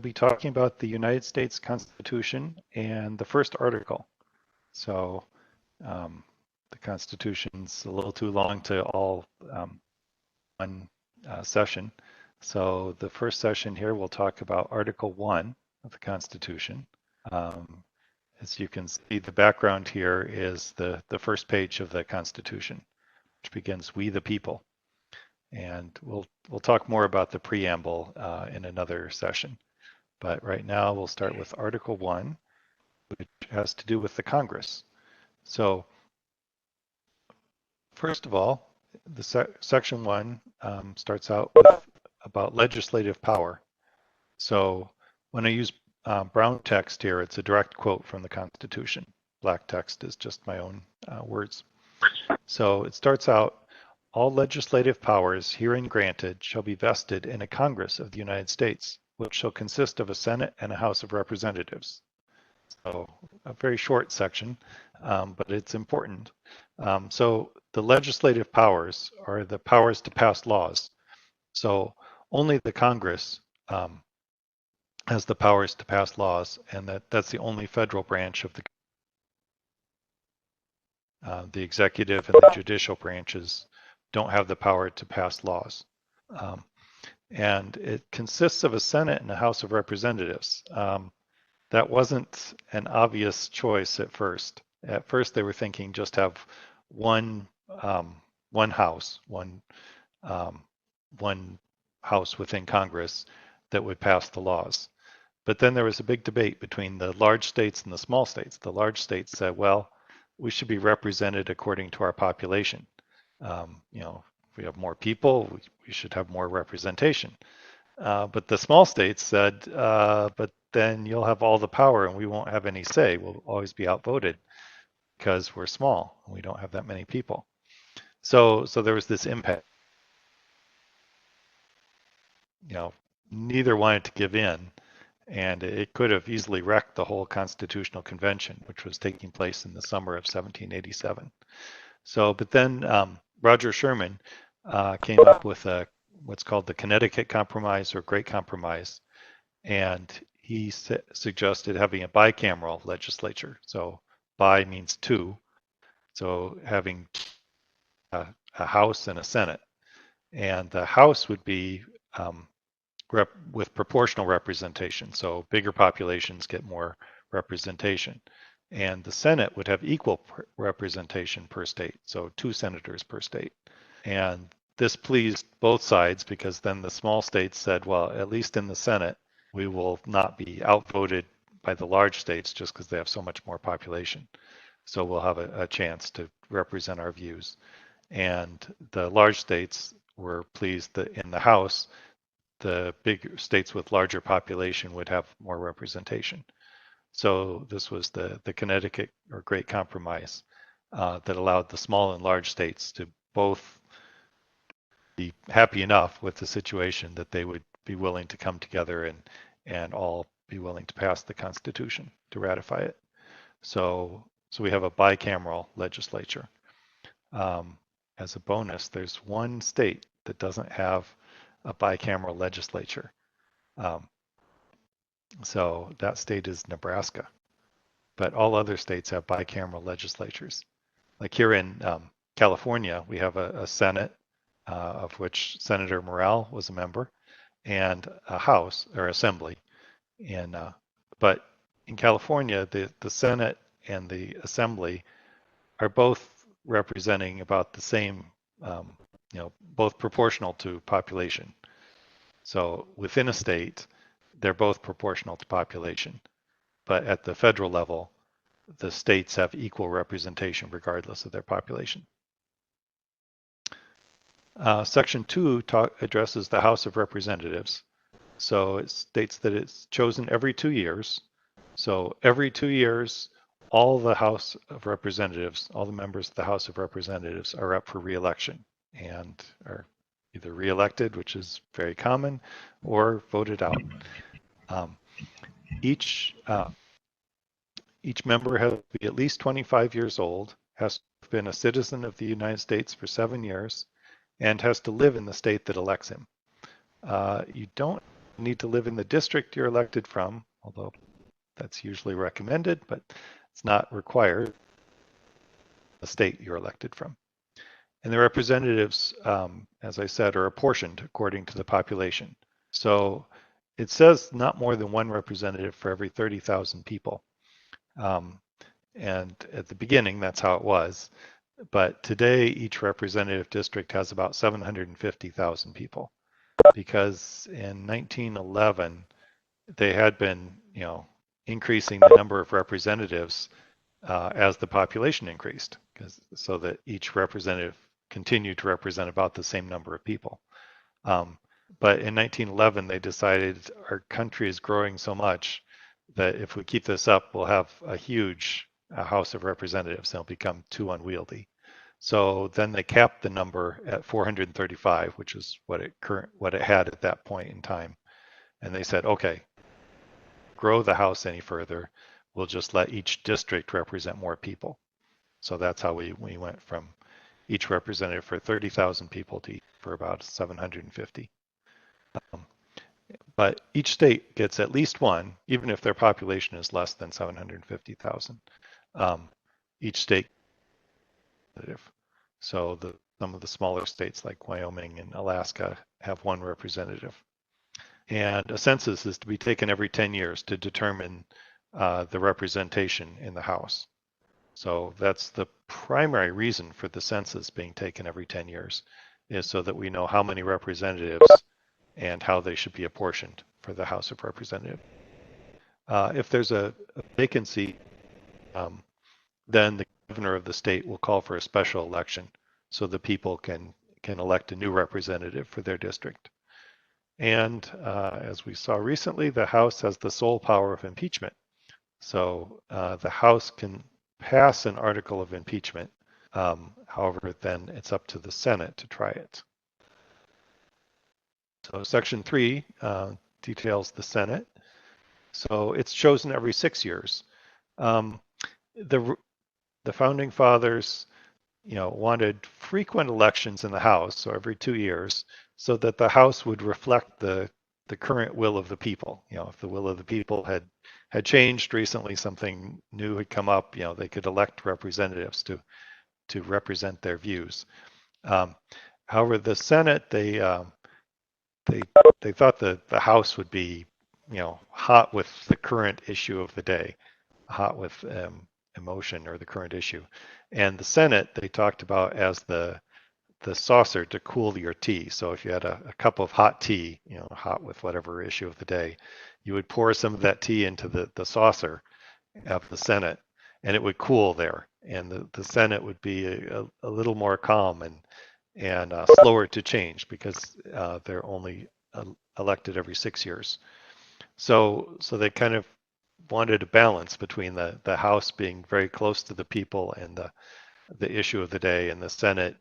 be talking about the United States Constitution and the first article. So the Constitution's a little too long to all one session. So the first session here, we'll talk about Article 1 of the Constitution. As you can see, the background here is the first page of the Constitution, which begins, "We the people." And we'll talk more about the preamble in another session. But right now we'll start with Article 1, which has to do with the Congress. So first of all, the Section 1 starts out with about legislative power. So when I use brown text here, it's a direct quote from the Constitution. Black text is just my own words. So it starts out, "All legislative powers herein granted shall be vested in a Congress of the United States, which shall consist of a Senate and a House of Representatives." So a very short section, but it's important. So the legislative powers are the powers to pass laws. So only the Congress has the powers to pass laws, and that's the only federal branch of the executive and the judicial branches don't have the power to pass laws. And it consists of a Senate and a House of Representatives. That wasn't an obvious choice at first. At first, they were thinking just have one house, one house within Congress that would pass the laws. But then there was a big debate between the large states and the small states. The large states said, well, we should be represented according to our population. If we have more people, we should have more representation. But the small states said, but then you'll have all the power and we won't have any say. We'll always be outvoted because we're small and we don't have that many people. So there was this impact. Neither wanted to give in, and it could have easily wrecked the whole Constitutional Convention, which was taking place in the summer of 1787. But then Roger Sherman came up with what's called the Connecticut Compromise or Great Compromise, and he suggested having a bicameral legislature. So bi means two, so having a House and a Senate, and the House would be with proportional representation, so bigger populations get more representation, and the Senate would have equal representation per state, so 2 senators per state. And this pleased both sides because then the small states said, well, at least in the Senate, we will not be outvoted by the large states just because they have so much more population. So we'll have a chance to represent our views. And the large states were pleased that in the House, the big states with larger population would have more representation. So this was the Connecticut or Great Compromise that allowed the small and large states to both be happy enough with the situation that they would be willing to come together and all be willing to pass the Constitution to ratify it. So we have a bicameral legislature. As a bonus, there's one state that doesn't have a bicameral legislature. So that state is Nebraska, but all other states have bicameral legislatures. Like here in California, we have a Senate of which Senator Morrell was a member, and a House or Assembly. But in California, the Senate and the Assembly are both representing about the same, both proportional to population. So within a state, they're both proportional to population. But at the federal level, the states have equal representation regardless of their population. Section 2 addresses the House of Representatives. So it states that it's chosen every 2 years. So every 2 years, all the House of Representatives, all the members of the House of Representatives are up for re-election and are either re-elected, which is very common, or voted out. Each member has to be at least 25 years old, has to have been a citizen of the United States for 7 years, and has to live in the state that elects him. You don't need to live in the district you're elected from, although that's usually recommended, but it's not required, the state you're elected from. And the representatives, as I said, are apportioned according to the population. So it says not more than one representative for every 30,000 people. And at the beginning, that's how it was. But today, each representative district has about 750,000 people, because in 1911, they had been, increasing the number of representatives as the population increased, so that each representative continued to represent about the same number of people. But in 1911, they decided our country is growing so much that if we keep this up, we'll have a huge House of Representatives, and it'll become too unwieldy. So then they capped the number at 435, which is what it had at that point in time. And they said, okay, grow the House any further, we'll just let each district represent more people. So that's how we went from each representative for 30,000 people to for about 750. But each state gets at least one, even if their population is less than 750,000. Each state, so some of the smaller states like Wyoming and Alaska have one representative. And a census is to be taken every 10 years to determine the representation in the House. So that's the primary reason for the census being taken every 10 years, is so that we know how many representatives and how they should be apportioned for the House of Representatives. If there's a vacancy, then the governor of the state will call for a special election so the people can elect a new representative for their district. And as we saw recently, the House has the sole power of impeachment. So the House can pass an article of impeachment. However, then it's up to the Senate to try it. So Section 3 details the Senate. So it's chosen every 6 years. The Founding Fathers, wanted frequent elections in the House, so every 2 years, so that the House would reflect the current will of the people. If the will of the people had changed recently, something new had come up, they could elect representatives to represent their views. However, the Senate, they thought that the House would be, hot with the current issue of the day, hot with emotion or the current issue. And the Senate, they talked about as the saucer to cool your tea. So if you had a cup of hot tea, hot with whatever issue of the day, you would pour some of that tea into the saucer of the Senate, and it would cool there. And the Senate would be a little more calm and slower to change, because they're only elected every 6 years. So they kind of wanted a balance between the House being very close to the people and the issue of the day, and the Senate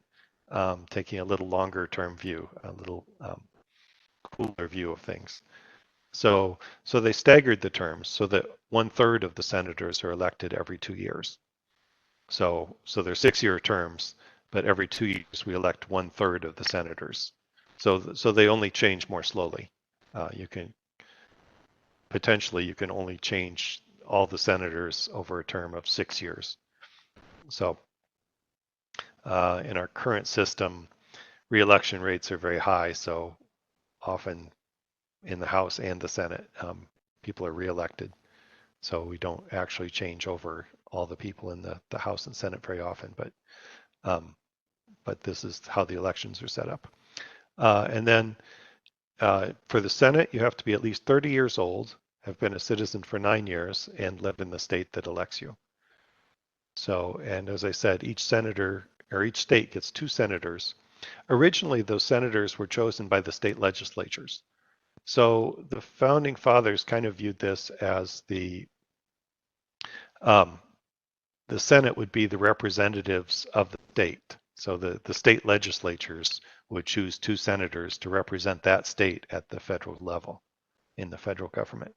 taking a little longer term view, a little cooler view of things. So they staggered the terms so that 1/3 of the senators are elected every 2 years. So they're 6-year terms, but every 2 years we elect 1/3 of the senators. So they only change more slowly. You can only change all the senators over a term of 6 years. So in our current system, re-election rates are very high, so often in the House and the Senate, people are re-elected. So we don't actually change over all the people in the House and Senate very often, but this is how the elections are set up. And then for the Senate, you have to be at least 30 years old, have been a citizen for 9 years, and live in the state that elects you. So, and as I said, each state gets 2 senators. Originally, those senators were chosen by the state legislatures. So the Founding Fathers kind of viewed this as the Senate would be the representatives of the state. So the state legislatures would choose 2 senators to represent that state at the federal level in the federal government.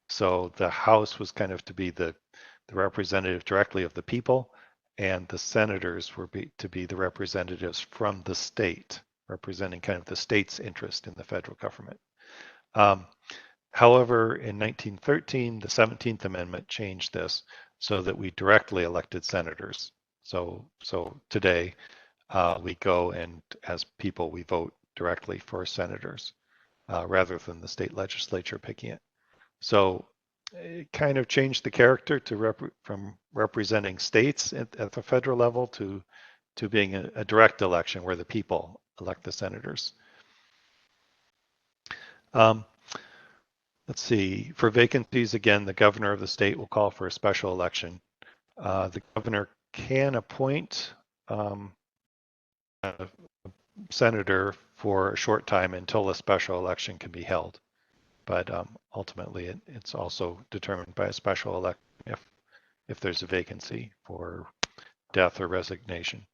So the House was kind of to be the representative directly of the people, and the senators were to be the representatives from the state, representing kind of the state's interest in the federal government. However, in 1913, the 17th Amendment changed this so that we directly elected senators. So today, we go and as people, we vote directly for senators rather than the state legislature picking it. So it kind of changed the character from representing states at the federal level to being a direct election where the people elect the senators. Let's see, for vacancies, again, the governor of the state will call for a special election. The governor can appoint a senator for a short time until a special election can be held. But ultimately, it's also determined by a special election if there's a vacancy for death or resignation.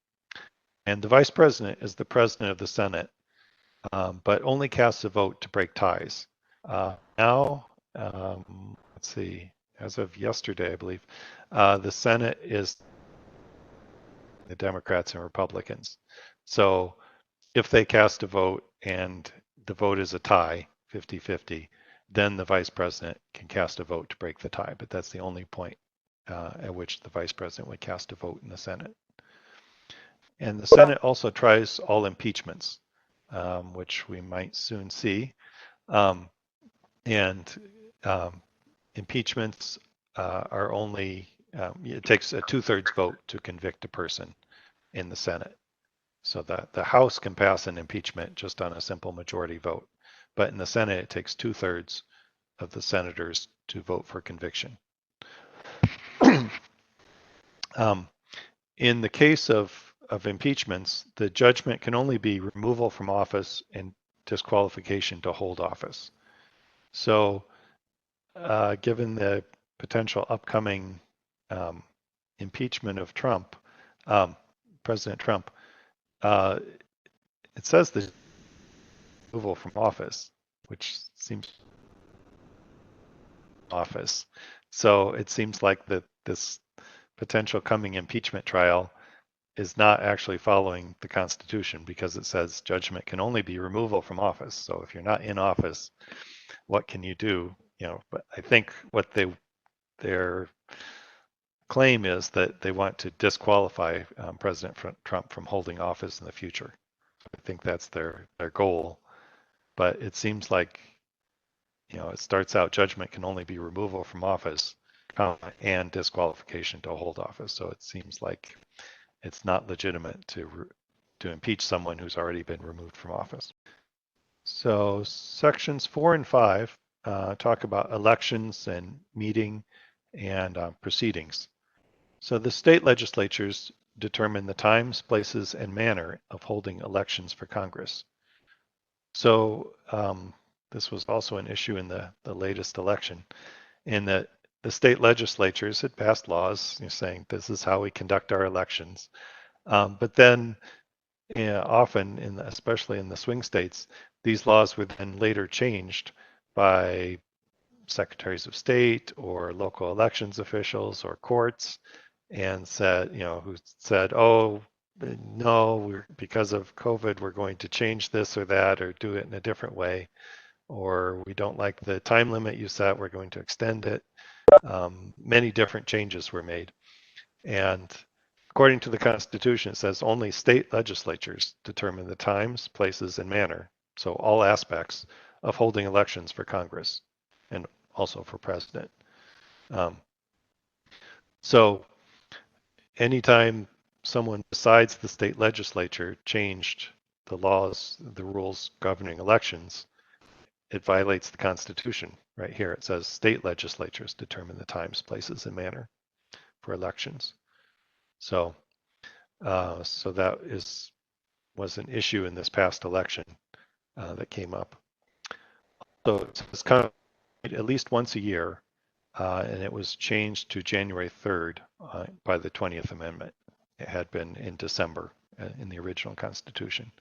And the vice president is the president of the Senate, but only casts a vote to break ties. Now, let's see, as of yesterday, I believe, the Senate is the Democrats and Republicans. So if they cast a vote and the vote is a tie, 50-50, then the vice president can cast a vote to break the tie. But that's the only point at which the vice president would cast a vote in the Senate. And the Senate also tries all impeachments, which we might soon see. Impeachments are only, it takes a 2/3 vote to convict a person in the Senate. So that the House can pass an impeachment just on a simple majority vote. But in the Senate, it takes 2/3 of the senators to vote for conviction. In the case of impeachments, the judgment can only be removal from office and disqualification to hold office. So given the potential upcoming impeachment of Trump, President Trump, it says the removal from office, which seems office. So it seems like that this potential coming impeachment trial is not actually following the Constitution because it says judgment can only be removal from office. So if you're not in office, what can you do? But I think what their claim is that they want to disqualify President Trump from holding office in the future. I think that's their goal. But it seems like, it starts out judgment can only be removal from office and disqualification to hold office. So it seems like it's not legitimate to impeach someone who's already been removed from office. So sections 4 and 5 talk about elections and meeting and proceedings. So the state legislatures determine the times, places, and manner of holding elections for Congress. So this was also an issue in the latest election, in that the state legislatures had passed laws saying this is how we conduct our elections. But then often, especially in the swing states, these laws were then later changed by secretaries of state or local elections officials or courts, and who said, oh, no, because of COVID, we're going to change this or that or do it in a different way. Or we don't like the time limit you set, we're going to extend it. Many different changes were made. And according to the Constitution, it says only state legislatures determine the times, places, and manner, so all aspects of holding elections for Congress and also for president. So anytime someone besides the state legislature changed the laws, the rules governing elections, it violates the Constitution. Right here it says state legislatures determine the times, places, and manner for elections. So that was an issue in this past election that came up. So it's kind of at least once a year, and it was changed to January 3rd by the 20th Amendment. It had been in December in the original Constitution.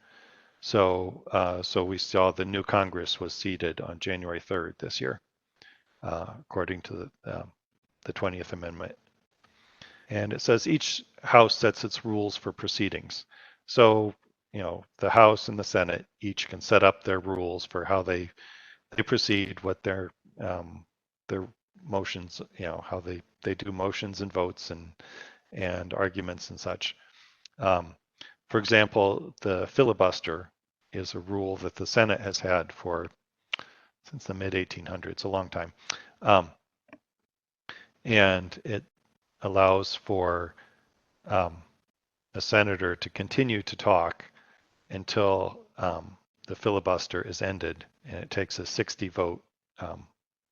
So we saw the new Congress was seated on January 3rd this year, according to the 20th Amendment. And it says each house sets its rules for proceedings. So, the House and the Senate each can set up their rules for how they they proceed, what their motions, how they do motions and votes and arguments and such. For example, the filibuster is a rule that the Senate has had since the mid 1800s, a long time. And it allows for a senator to continue to talk until the filibuster is ended, and it takes a 60 vote,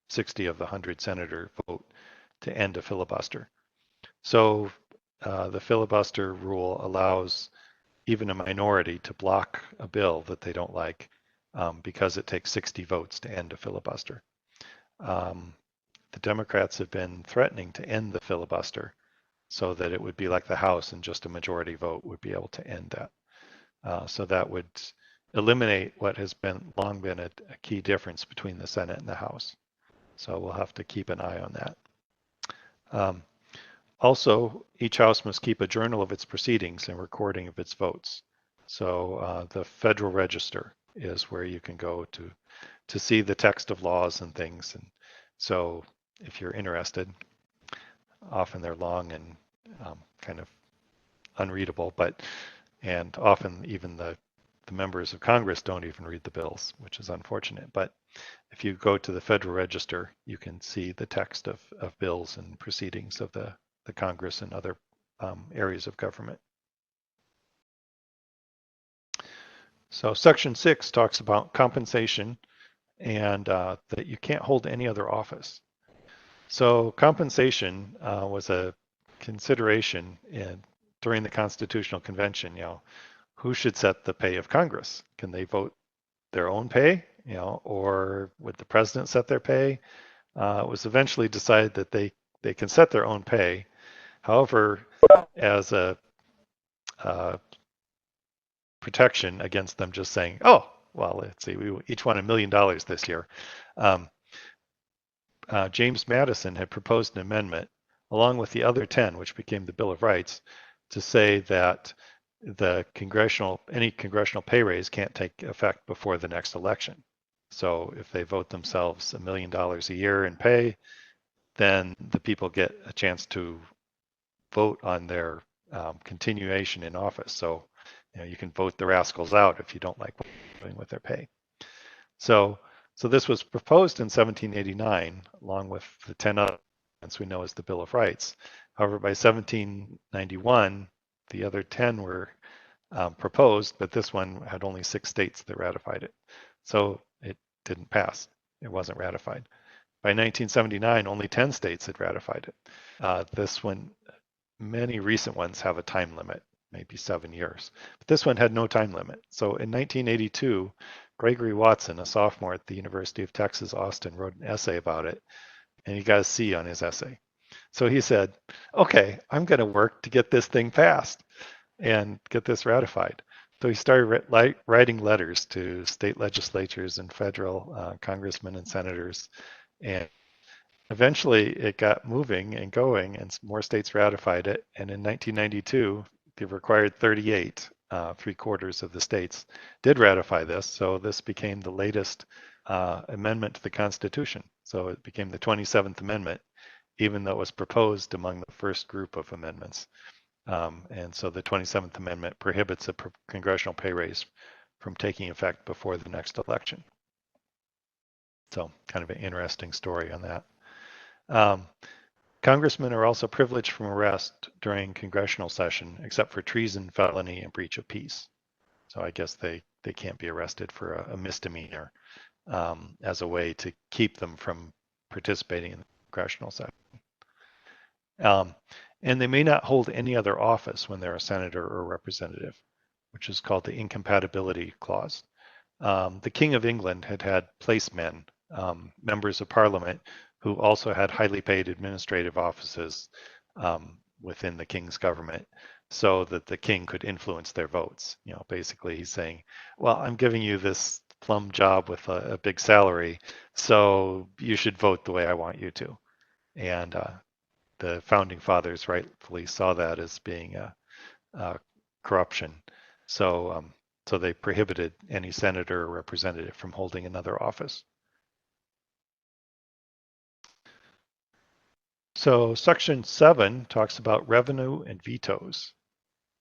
60 of the 100 senator vote to end a filibuster. So the filibuster rule allows even a minority to block a bill that they don't like because it takes 60 votes to end a filibuster. The Democrats have been threatening to end the filibuster so that it would be like the House and just a majority vote would be able to end that. So that would eliminate what has long been a key difference between the Senate and the House. So we'll have to keep an eye on that. Also, each House must keep a journal of its proceedings and recording of its votes. So the Federal Register is where you can go to see the text of laws and things. And so if you're interested, often they're long and kind of unreadable, and often even the members of Congress don't even read the bills, which is unfortunate. But if you go to the Federal Register, you can see the text of bills and proceedings of the Congress and other areas of government. So Section 6 talks about compensation and that you can't hold any other office. So compensation was a consideration during the Constitutional Convention. Who should set the pay of Congress? Can they vote their own pay, or would the president set their pay? It was eventually decided that they can set their own pay. However, as a protection against them just saying, oh, well, let's see, we each won $1 million this year. James Madison had proposed an amendment along with the other 10, which became the Bill of Rights, to say that any congressional pay raise can't take effect before the next election. So if they vote themselves $1 million a year in pay, then the people get a chance to vote on their continuation in office. So you can vote the rascals out if you don't like what they're doing with their pay. So this was proposed in 1789, along with the 10 other we know as the Bill of Rights. However, by 1791, the other 10 were proposed, but this one had only 6 states that ratified it. So it didn't pass. It wasn't ratified. By 1979, only 10 states had ratified it. This one, many recent ones have a time limit, maybe 7 years. But this one had no time limit. So in 1982, Gregory Watson, a sophomore at the University of Texas, Austin, wrote an essay about it, and he got a C on his essay. So he said, okay, I'm going to work to get this thing passed and get this ratified. So he started writing letters to state legislatures and federal congressmen and senators, and eventually it got moving and going, and more states ratified it. And in 1992, the required 38, 3/4 of the states, did ratify this. So this became the latest amendment to the Constitution. So it became the 27th Amendment, even though it was proposed among the first group of amendments. And so the 27th Amendment prohibits a congressional pay raise from taking effect before the next election. So kind of an interesting story on that. Congressmen are also privileged from arrest during congressional session, except for treason, felony, and breach of peace. So I guess they can't be arrested for a misdemeanor as a way to keep them from participating in the congressional session. And they may not hold any other office when they're a senator or representative, which is called the incompatibility clause. The King of England had placemen, members of parliament, who also had highly paid administrative offices within the king's government, so that the king could influence their votes. Basically he's saying, well, I'm giving you this plum job with a big salary, so you should vote the way I want you to. And the founding fathers rightfully saw that as being a corruption. So they prohibited any senator or representative from holding another office. So section 7 talks about revenue and vetoes.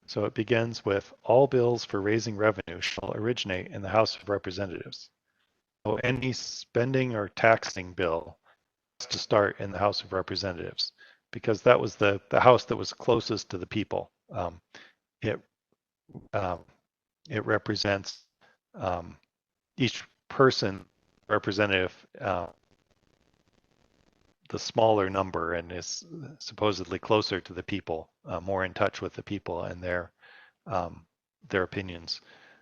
So it begins with all bills for raising revenue shall originate in the House of Representatives. So any spending or taxing bill has to start in the House of Representatives because that was the house that was closest to the people. It represents each person representative the smaller number and is supposedly closer to the people, more in touch with the people and their opinions.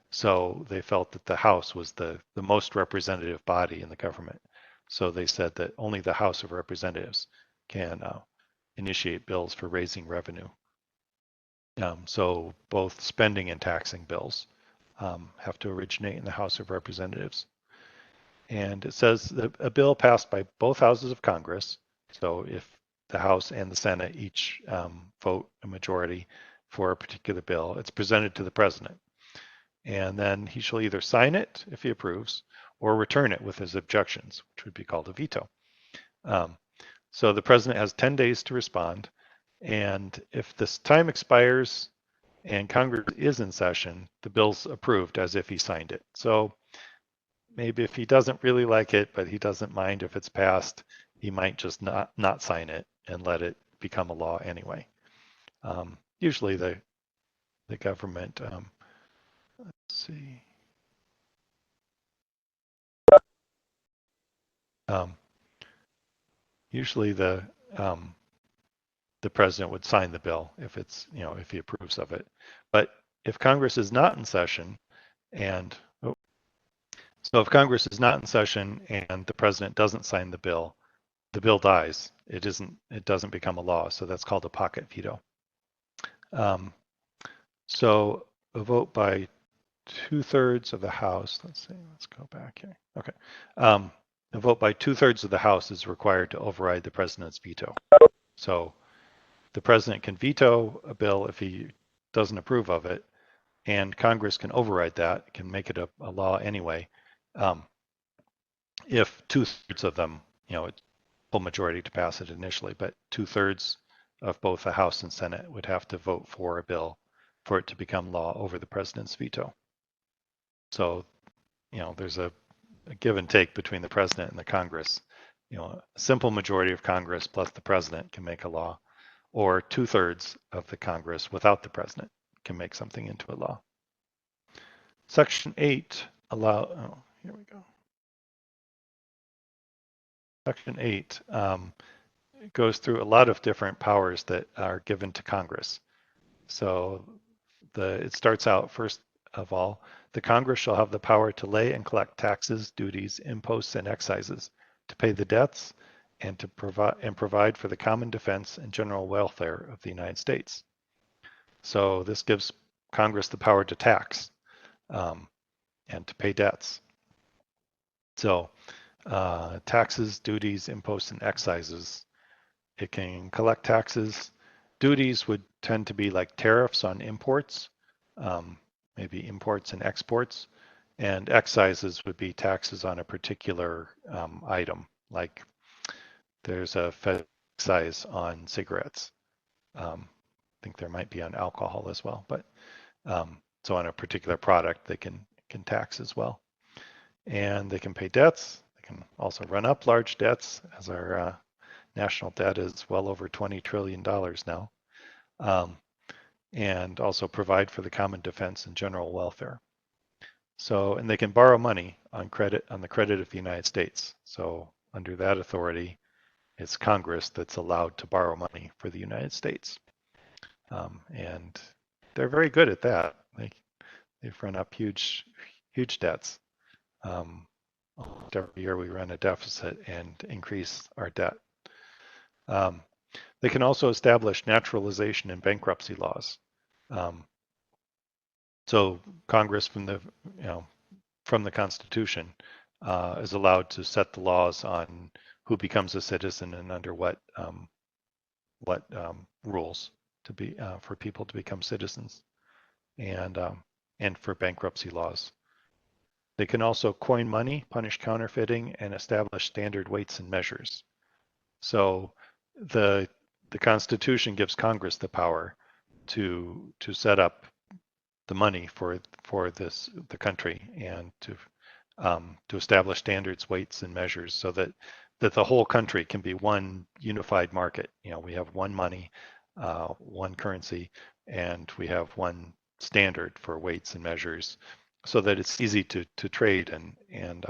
So they felt that the House was the most representative body in the government. So they said that only the House of Representatives can initiate bills for raising revenue. So both spending and taxing bills have to originate in the House of Representatives. And it says that a bill passed by both houses of Congress, so if the House and the Senate each vote a majority for a particular bill, it's presented to the president. And then he shall either sign it if he approves or return it with his objections, which would be called a veto. So the president has 10 days to respond. And if this time expires and Congress is in session, the bill's approved as if he signed it. So maybe if he doesn't really like it, but he doesn't mind if it's passed, he might just not sign it and let it become a law anyway. Usually the government, let's see. Usually the president would sign the bill if it's, if he approves of it. But if Congress is not in session and so if Congress is not in session and the president doesn't sign the bill dies. It doesn't become a law. So that's called a pocket veto. So a vote by 2/3 of the House. Let's go back here. Okay. A vote by 2/3 of the House is required to override the president's veto. So the president can veto a bill if he doesn't approve of it, and Congress can override that, can make it a law anyway. If 2/3 of them, it's full majority to pass it initially, but 2/3 of both the House and Senate would have to vote for a bill for it to become law over the president's veto. So, there's a give and take between the president and the Congress. A simple majority of Congress plus the president can make a law, or 2/3 of the Congress without the president can make something into a law. Section 8 here we go. Section 8 goes through a lot of different powers that are given to Congress. So it starts out, first of all, the Congress shall have the power to lay and collect taxes, duties, imposts, and excises, to pay the debts, and to provide for the common defense and general welfare of the United States. So this gives Congress the power to tax and to pay debts. So taxes, duties, imposts, and excises. It can collect taxes. Duties would tend to be like tariffs on imports, maybe imports and exports, and excises would be taxes on a particular item, like there's a federal excise on cigarettes. I think there might be on alcohol as well, but so on a particular product they can tax as well. And they can pay debts. They can also run up large debts, as our national debt is well over $20 trillion now, and also provide for the common defense and general welfare. So, and they can borrow money on the credit of the United States. So under that authority, it's Congress that's allowed to borrow money for the United States. And they're very good at that. They've run up huge debts. Every year we run a deficit and increase our debt. They can also establish naturalization and bankruptcy laws. So Congress, from the Constitution, is allowed to set the laws on who becomes a citizen and under what rules for people to become citizens, and for bankruptcy laws. They can also coin money, punish counterfeiting, and establish standard weights and measures. So the Constitution gives Congress the power to set up the money for the country, and to establish standards, weights, and measures, so that the whole country can be one unified market. We have one money, one currency, and we have one standard for weights and measures, so that it's easy to trade and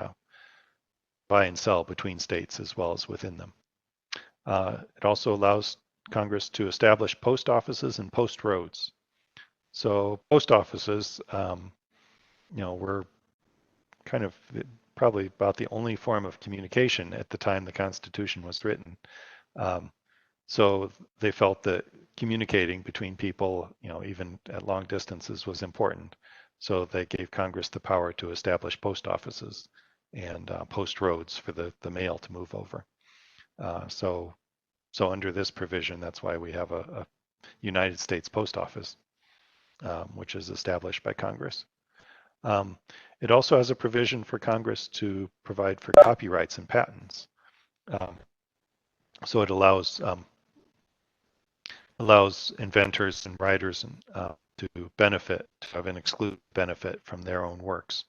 buy and sell between states as well as within them. It also allows Congress to establish post offices and post roads. So post offices, were kind of probably about the only form of communication at the time the Constitution was written. So they felt that communicating between people, even at long distances, was important. So they gave Congress the power to establish post offices and post roads for the mail to move over. So under this provision, that's why we have a United States Post Office, which is established by Congress. It also has a provision for Congress to provide for copyrights and patents. So it allows inventors and writers to benefit, to have an exclusive benefit from their own works,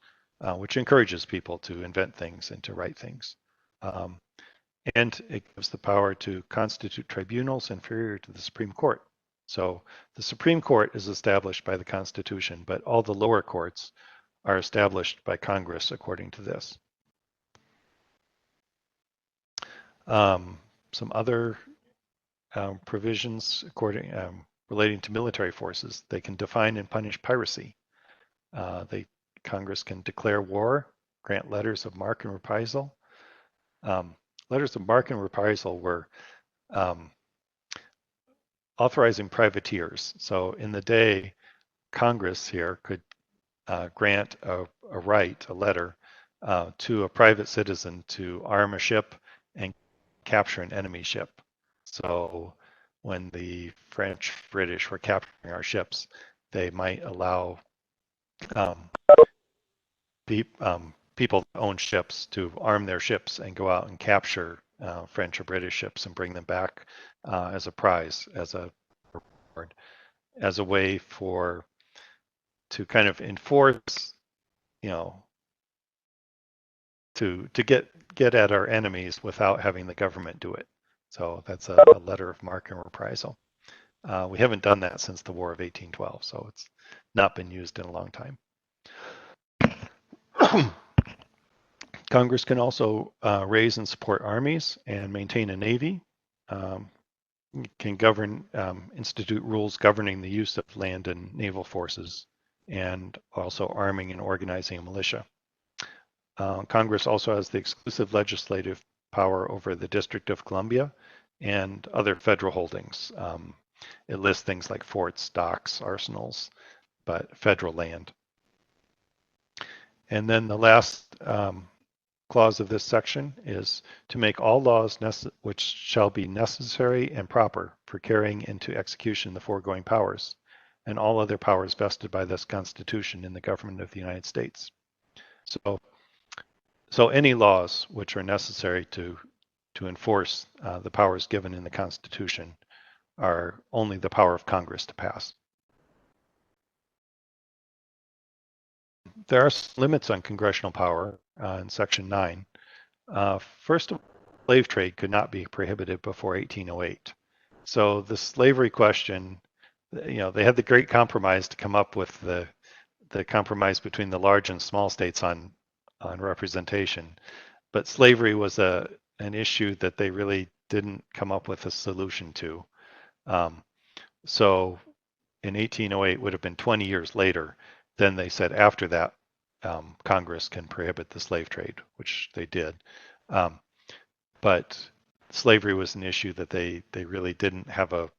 which encourages people to invent things and to write things. And it gives the power to constitute tribunals inferior to the Supreme Court. So the Supreme Court is established by the Constitution, but all the lower courts are established by Congress according to this. Some other provisions relating to military forces. They can define and punish piracy. Congress can declare war, grant letters of marque and reprisal. Letters of marque and reprisal were authorizing privateers. So in the day, Congress here could grant a letter to a private citizen to arm a ship and capture an enemy ship. So when the French, British were capturing our ships, they might allow people that own ships to arm their ships and go out and capture French or British ships and bring them back as a prize, as a reward, as a way to kind of enforce, to get at our enemies without having the government do it. So that's a letter of marque and reprisal. We haven't done that since the War of 1812, so it's not been used in a long time. Congress can also raise and support armies and maintain a navy. Can institute rules governing the use of land and naval forces, and also arming and organizing a militia. Congress also has the exclusive legislative power over the District of Columbia and other federal holdings. It lists things like forts, docks, arsenals, but federal land. And then the last clause of this section is to make all laws which shall be necessary and proper for carrying into execution the foregoing powers, and all other powers vested by this Constitution in the government of the United States. So any laws which are necessary to enforce the powers given in the Constitution are only the power of Congress to pass. There are limits on congressional power in Section 9. First of all, slave trade could not be prohibited before 1808. So the slavery question, they had the Great Compromise to come up with the compromise between the large and small states on representation. But slavery was an issue that they really didn't come up with a solution to. So in 1808 would have been 20 years later. Then they said after that, Congress can prohibit the slave trade, which they did. But slavery was an issue that they really didn't have a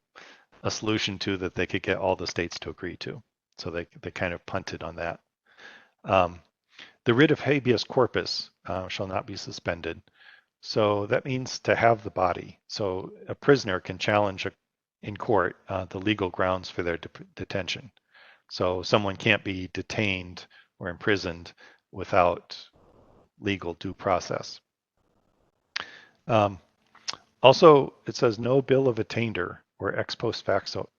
solution to that they could get all the states to agree to. So they kind of punted on that. The writ of habeas corpus shall not be suspended. So that means to have the body. So a prisoner can challenge in court the legal grounds for their detention. So someone can't be detained or imprisoned without legal due process. Also, it says no bill of attainder or ex post facto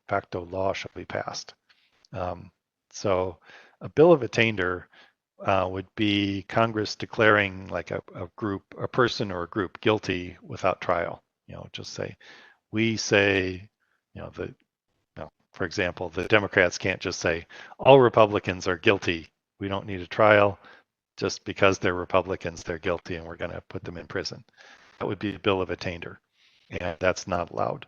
law shall be passed. So a bill of attainder would be Congress declaring like a person or a group guilty without trial. Just say, we say, for example, the Democrats can't just say all Republicans are guilty. We don't need a trial. Just because they're Republicans, they're guilty, and we're going to put them in prison. That would be a bill of attainder, and that's not allowed.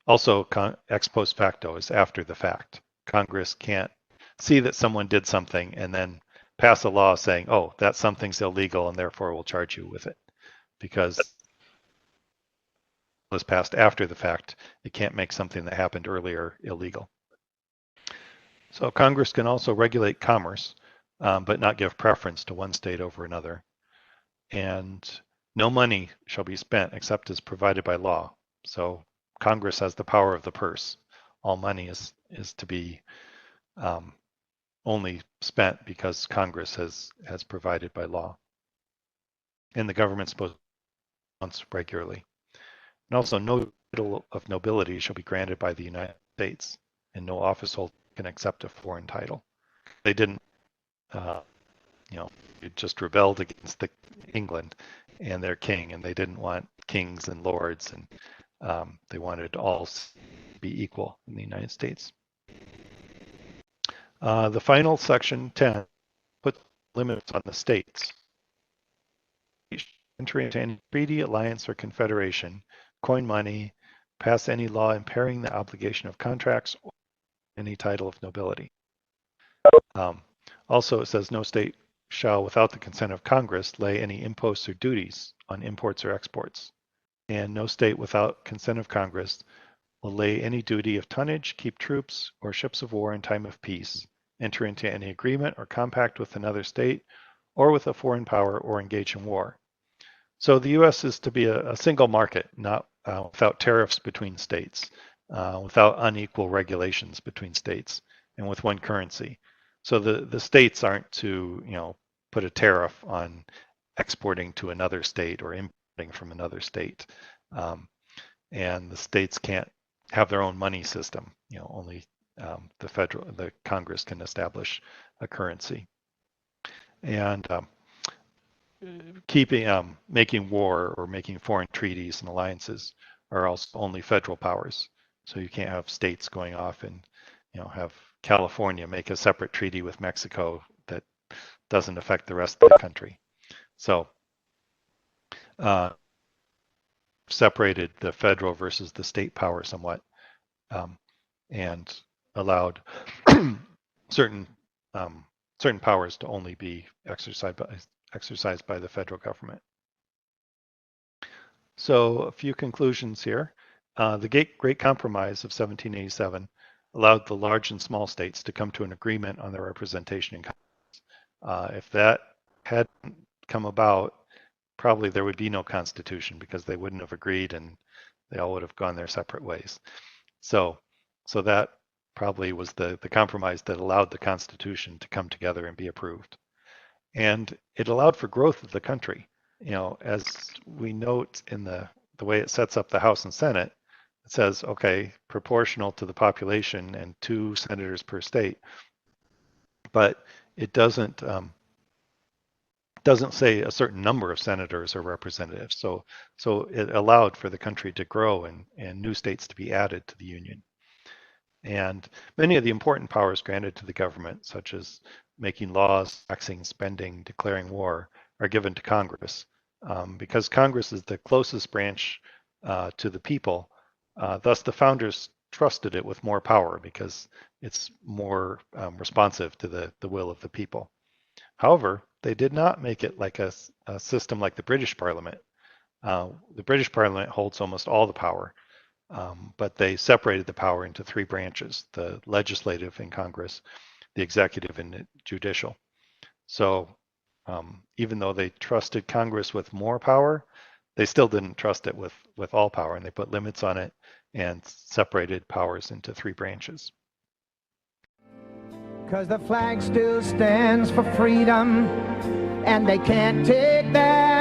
Also, ex post facto is after the fact. Congress can't see that someone did something and then pass a law saying, oh, that something's illegal and therefore we'll charge you with it. Because it was passed after the fact, it can't make something that happened earlier illegal. So Congress can also regulate commerce, but not give preference to one state over another. And no money shall be spent except as provided by law. So Congress has the power of the purse. All money is to be only spent because Congress has provided by law. And the government's supposed to once regularly. And also no title of nobility shall be granted by the United States, and no office holder can accept a foreign title. They didn't, it just rebelled against England and their king, and they didn't want kings and lords, and they wanted all to be equal in the United States. The final section 10 puts limits on the states. Enter into any treaty, alliance, or confederation, coin money, pass any law impairing the obligation of contracts, or any title of nobility. Also, it says no state shall, without the consent of Congress, lay any imposts or duties on imports or exports. And no state without consent of Congress will lay any duty of tonnage, keep troops or ships of war in time of peace, enter into any agreement or compact with another state or with a foreign power, or engage in war. So the U.S. is to be a single market, not without tariffs between states, without unequal regulations between states, and with one currency. So the states aren't to put a tariff on exporting to another state or importing from another state, and the states can't have their own money system. Only the Congress can establish a currency, and making war or making foreign treaties and alliances are also only federal powers. So you can't have states going off and have California make a separate treaty with Mexico that doesn't affect the rest of the country. So separated the federal versus the state power somewhat, and allowed certain powers to only be exercised by the federal government. So a few conclusions here. The Great Compromise of 1787 allowed the large and small states to come to an agreement on their representation in Congress. If that hadn't come about, probably there would be no constitution, because they wouldn't have agreed and they all would have gone their separate ways. So that probably was the compromise that allowed the Constitution to come together and be approved. And it allowed for growth of the country. As we note in the way it sets up the House and Senate, it says, okay, proportional to the population and 2 senators per state, but it doesn't say a certain number of senators or representatives. So it allowed for the country to grow and new states to be added to the Union. And many of the important powers granted to the government, such as making laws, taxing, spending, declaring war, are given to Congress. Because Congress is the closest branch to the people, thus the founders trusted it with more power because it's more responsive to the will of the people. However, they did not make it like a system like the British Parliament. The British Parliament holds almost all the power, but they separated the power into 3 branches: the legislative in Congress, the executive, and the judicial. So even though they trusted Congress with more power, they still didn't trust it with all power, and they put limits on it and separated powers into 3 branches. 'Cause the flag still stands for freedom, and they can't take that